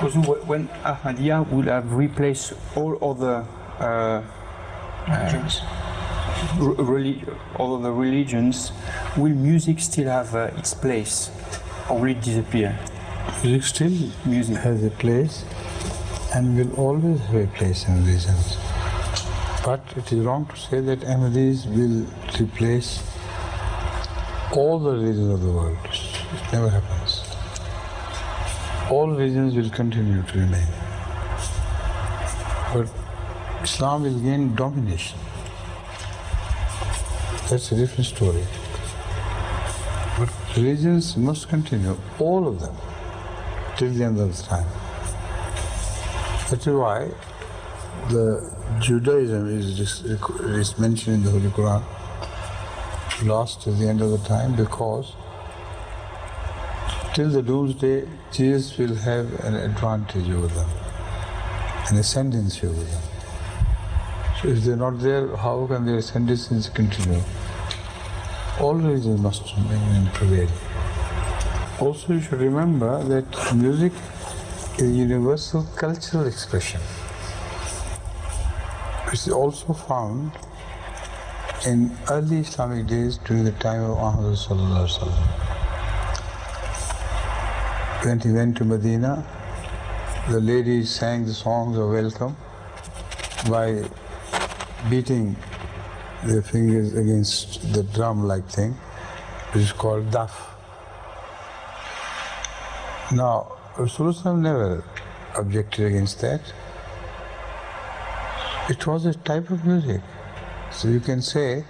Also, when Ahmadiyya will have replaced all other all other religions, will music still have its place, or will it disappear? Music still has a place and will always have a place in religions. But it is wrong to say that Ahmadis will replace all the religions of the world. It never happens. All religions will continue to remain. But Islam will gain domination. That's a different story. But religions must continue, all of them, till the end of the time. That is why the Judaism is mentioned in the Holy Quran last till the end of the time, because till the doomsday, Jesus will have an advantage over them, an ascendancy over them. So if they're not there, how can their ascendancy continue? All religions must remain and prevail. Also, you should remember that music is a universal cultural expression. It is also found in early Islamic days during the time of Muhammad sallallahu alaihi wasallam. When he went to Medina, the ladies sang the songs of welcome by beating their fingers against the drum-like thing, which is called daf. Now, Rasulullah never objected against that. It was a type of music. So you can say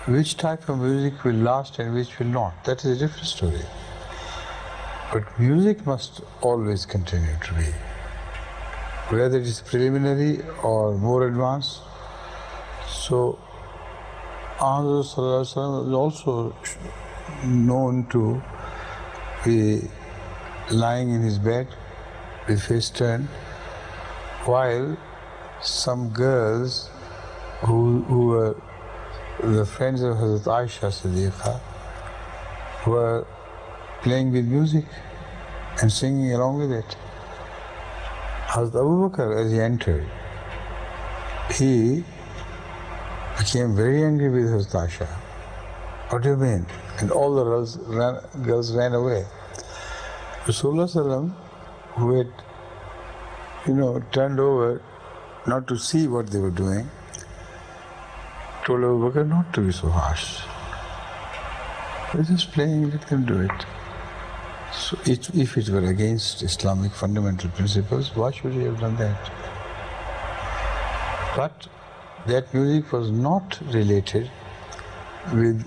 which type of music will last and which will not. That is a different story. But music must always continue to be. Whether it is preliminary or more advanced. So, Muhammad is also known to be lying in his bed with face turned, while some girls who were the friends of Hadrat Aisha Siddiqa were playing with music and singing along with it. Hazrat Abu Bakr, as he entered, he became very angry with Hazrat Aisha. What do you mean? And all the girls ran away. Rasulullah, who had, turned over not to see what they were doing, told Abu Bakr not to be so harsh. They're just playing, let them do it. So if it were against Islamic fundamental principles, why should he have done that? But that music was not related with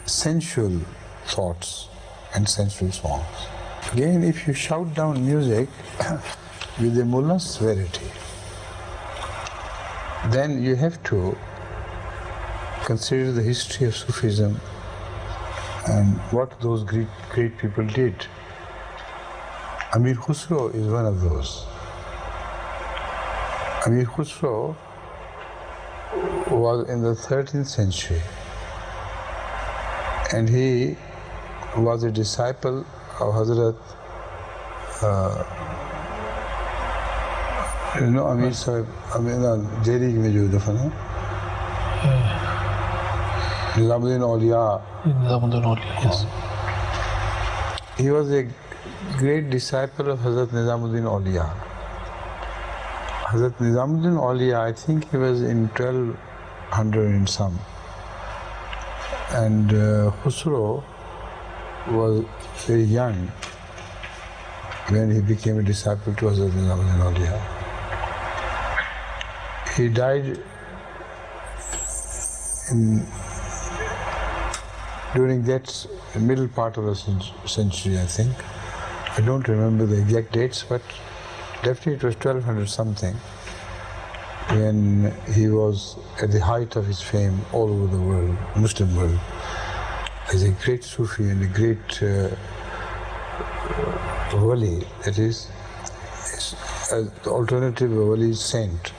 sensual thoughts and sensual songs. Again, if you shout down music with a mullah's severity, then you have to consider the history of Sufism and what those great people did. Ameer Khusro is one of those. Ameer Khusro was in the 13th century, and he was a disciple of Hadrat, Ameer Sahib, Delhi mein jo dafan hai. Nizamuddin Auliya. Nizamuddin Auliya, yes. He was a great disciple of Hazrat Nizamuddin Auliya. Hazrat Nizamuddin Auliya, I think he was in 1200 and some. And Khusro was very young when he became a disciple to Hazrat Nizamuddin Auliya. He died during that middle part of the century, I think. I don't remember the exact dates, but definitely it was 1200 something when he was at the height of his fame all over the world, Muslim world, as a great Sufi and a great wali, that is, the alternative of wali is saint.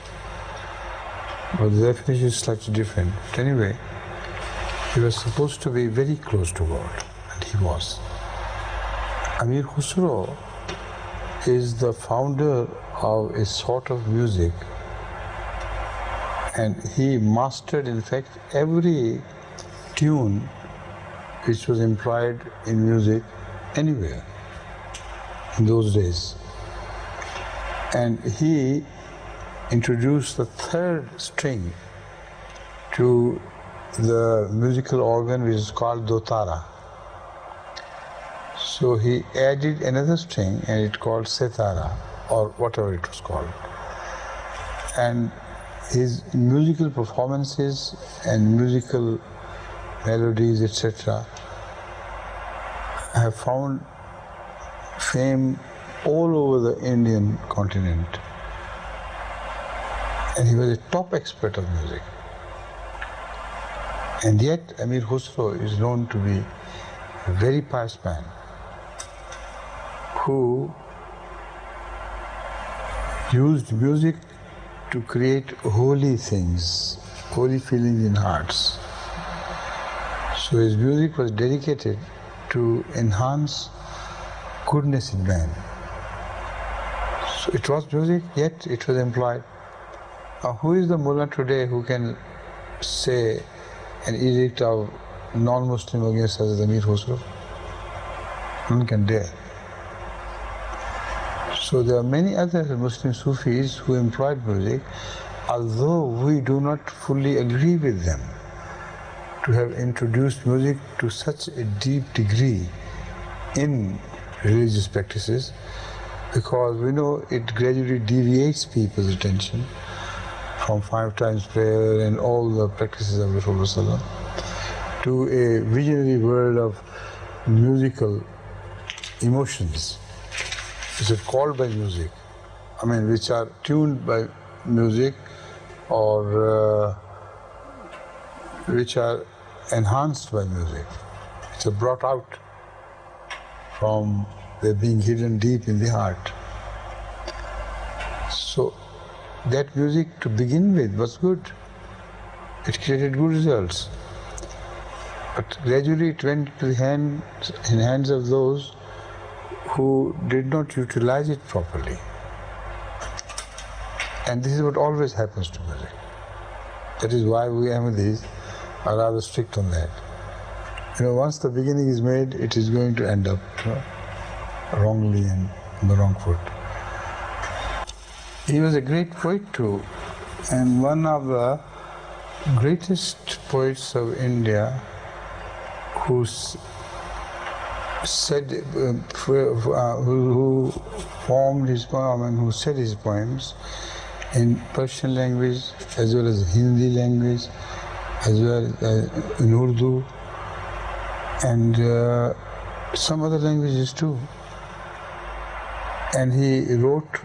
But the definition is slightly different. But anyway, he was supposed to be very close to God, and he was. Ameer Khusro is the founder of a sort of music, and he mastered, in fact, every tune which was employed in music anywhere in those days. And he introduced the third string to the musical organ, which is called dotara. So he added another string and it called setara, or whatever it was called. And his musical performances and musical melodies, etc., have found fame all over the Indian continent. And he was a top expert of music. And yet Ameer Khusro is known to be a very pious man who used music to create holy things, holy feelings in hearts. So his music was dedicated to enhance goodness in man. So it was music, yet it was employed. Now, who is the mullah today who can say an edict of non-Muslim against Hazrat Ameer Khusro? None can dare. So there are many other Muslim Sufis who employed music, although we do not fully agree with them to have introduced music to such a deep degree in religious practices, because we know it gradually deviates people's attention from 5 times prayer and all the practices of Rasulullah to a visionary world of musical emotions, which are called by music, which are tuned by music or which are enhanced by music, which are brought out from their being hidden deep in the heart. So that music to begin with was good. It created good results. But gradually it went to the hands of those who did not utilize it properly. And this is what always happens to music. That is why we Ahmadis are rather strict on that. Once the beginning is made, it is going to end up wrongly and on the wrong foot. He was a great poet too, and one of the greatest poets of India who said, who formed his poem and who said his poems in Persian language as well as Hindi language, as well as in Urdu and some other languages too. And he wrote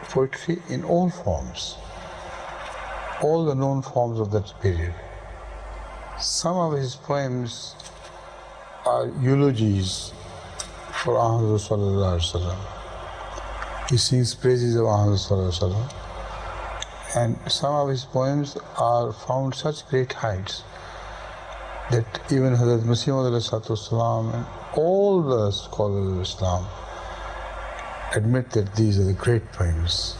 poetry in all forms, all the known forms of that period. Some of his poems are eulogies for Ahmad Sallallahu Alaihi Wasallam. He sings praises of Ahmad Sallallahu Alaihi Wasallam. And some of his poems are found such great heights that even Hadrat Masih Maud and all the scholars of Islam admit that these are the great poems,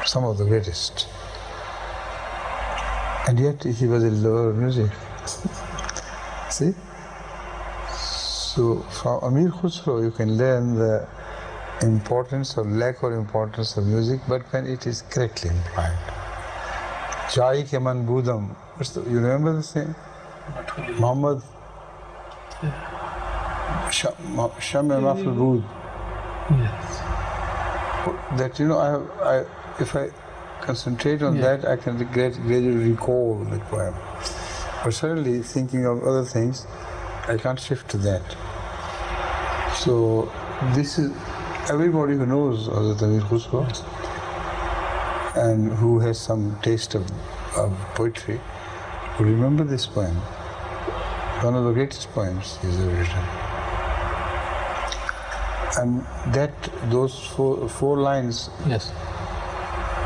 some of the greatest. And yet he was a lover of music. See? So from Ameer Khusro you can learn the importance or lack of importance of music, but when it is correctly employed. Jai ke man budam. You remember the saying? Muhammad Sham Mafil Bud. Yes. That if I concentrate on that, I can gradually recall the poem. But certainly thinking of other things, I can't shift to that. So this is everybody who knows Hazrat Ameer Khusro and who has some taste of poetry will remember this poem. One of the greatest poems he's ever written. And those four lines, Yes.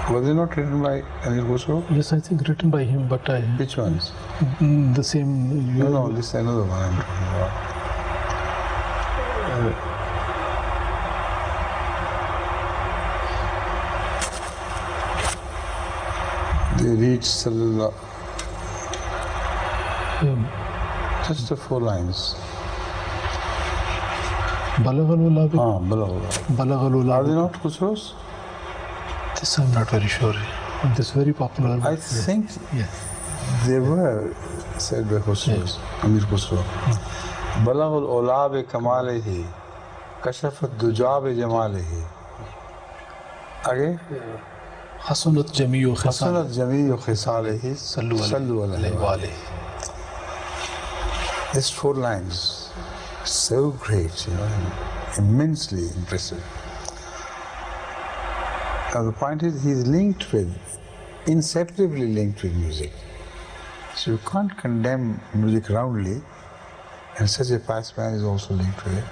were they not written by Ameer Khusro? Yes, I think written by him, but I... Which ones? The same... No, this is another one I'm talking about. read Sallallahu. Just the 4 lines. Balagh al-Ula. Balagh. Balagh al-Ula. Are they not Khusros? This I'm not very sure. This very popular. I think Yes. they were said by Khusros, Ameer Khusro. Balagh al-Ula bi kamalihi, kashafat duja bi jamalihi. Again? Hasanat Jamiu Khisal. Hasanat jami'u khisalihi, Sallu sallu alayhi alayhi. wa alayhi. These 4 lines, so great, immensely impressive. Now the point is, he's linked with, inseparably linked with music. So you can't condemn music roundly, and such a pious man is also linked with it.